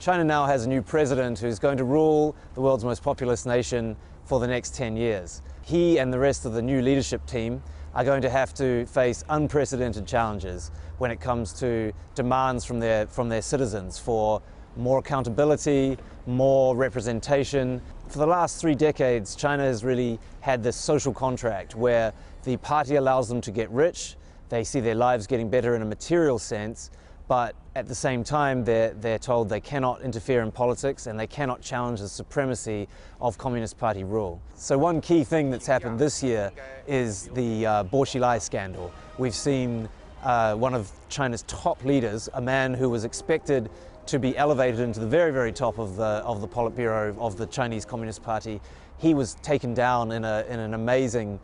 China now has a new president who's going to rule the world's most populous nation for the next 10 years. He and the rest of the new leadership team are going to have to face unprecedented challenges when it comes to demands from their citizens for more accountability, more representation. For the last 3 decades, China has really had this social contract where the party allows them to get rich, they see their lives getting better in a material sense, but at the same time they're told they cannot interfere in politics and they cannot challenge the supremacy of Communist Party rule. So one key thing that's happened this year is the Bo Xilai scandal. We've seen one of China's top leaders, a man who was expected to be elevated into the very, very top of the Politburo of the Chinese Communist Party. He was taken down in an amazing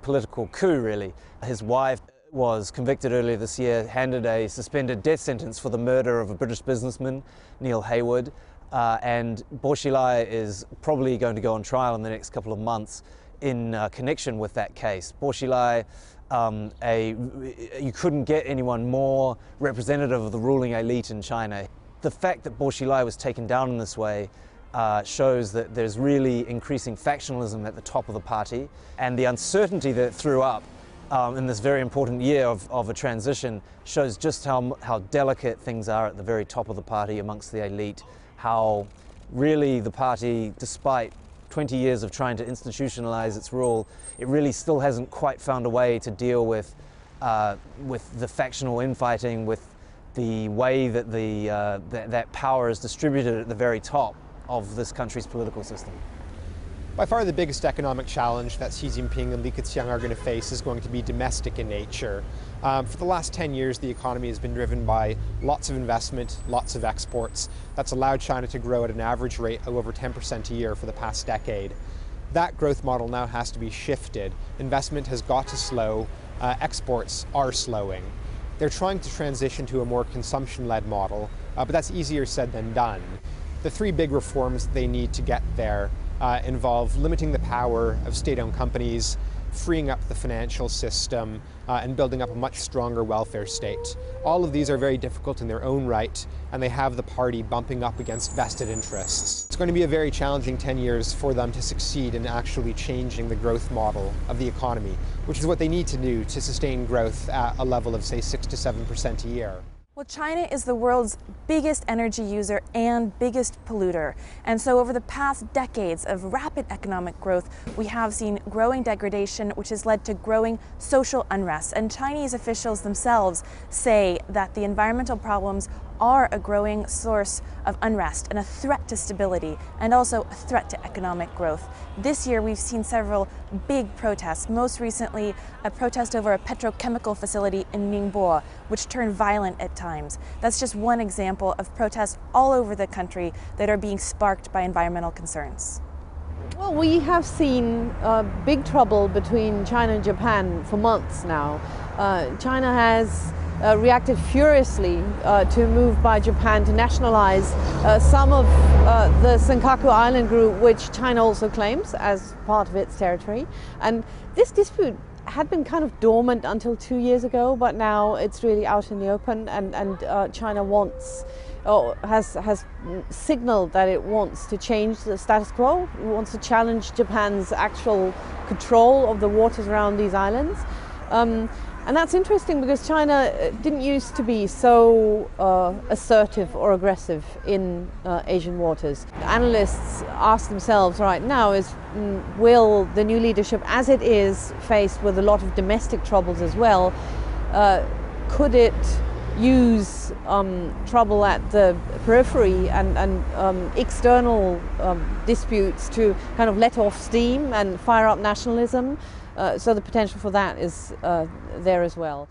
political coup, really. His wife was convicted earlier this year, handed a suspended death sentence for the murder of a British businessman, Neil Haywood, and Bo Xilai is probably going to go on trial in the next couple of months in connection with that case. Bo Xilai, you couldn't get anyone more representative of the ruling elite in China. The fact that Bo Xilai was taken down in this way shows that there's really increasing factionalism at the top of the party, and the uncertainty that it threw up in this very important year of a transition shows just how delicate things are at the very top of the party amongst the elite, how really the party, despite 20 years of trying to institutionalize its rule, it really still hasn't quite found a way to deal with the factional infighting, with the way that that power is distributed at the very top of this country's political system. By far the biggest economic challenge that Xi Jinping and Li Keqiang are going to face is going to be domestic in nature. For the last 10 years, the economy has been driven by lots of investment, lots of exports. That's allowed China to grow at an average rate of over 10% a year for the past decade. That growth model now has to be shifted. Investment has got to slow. Exports are slowing. They're trying to transition to a more consumption-led model, but that's easier said than done. The 3 big reforms they need to get there involve limiting the power of state-owned companies, freeing up the financial system, and building up a much stronger welfare state. All of these are very difficult in their own right, and they have the party bumping up against vested interests. It's going to be a very challenging 10 years for them to succeed in actually changing the growth model of the economy, which is what they need to do to sustain growth at a level of, say, 6 to 7% a year. Well, China is the world's biggest energy user and biggest polluter. And so over the past decades of rapid economic growth, we have seen growing degradation, which has led to growing social unrest. And Chinese officials themselves say that the environmental problems are a growing source of unrest and a threat to stability, and also a threat to economic growth. This year we've seen several big protests, most recently a protest over a petrochemical facility in Ningbo, which turned violent at times. That's just one example of protests all over the country that are being sparked by environmental concerns. Well, we have seen big trouble between China and Japan for months now. China has reacted furiously to a move by Japan to nationalize some of the Senkaku Island group, which China also claims as part of its territory. And this dispute had been kind of dormant until 2 years ago, but now it's really out in the open, and China has signaled that it wants to change the status quo. It wants to challenge Japan's actual control of the waters around these islands. And that's interesting because China didn't used to be so assertive or aggressive in Asian waters. Analysts ask themselves right now is, will the new leadership, as it is faced with a lot of domestic troubles as well, could it use trouble at the periphery and external disputes to kind of let off steam and fire up nationalism? So the potential for that is there as well.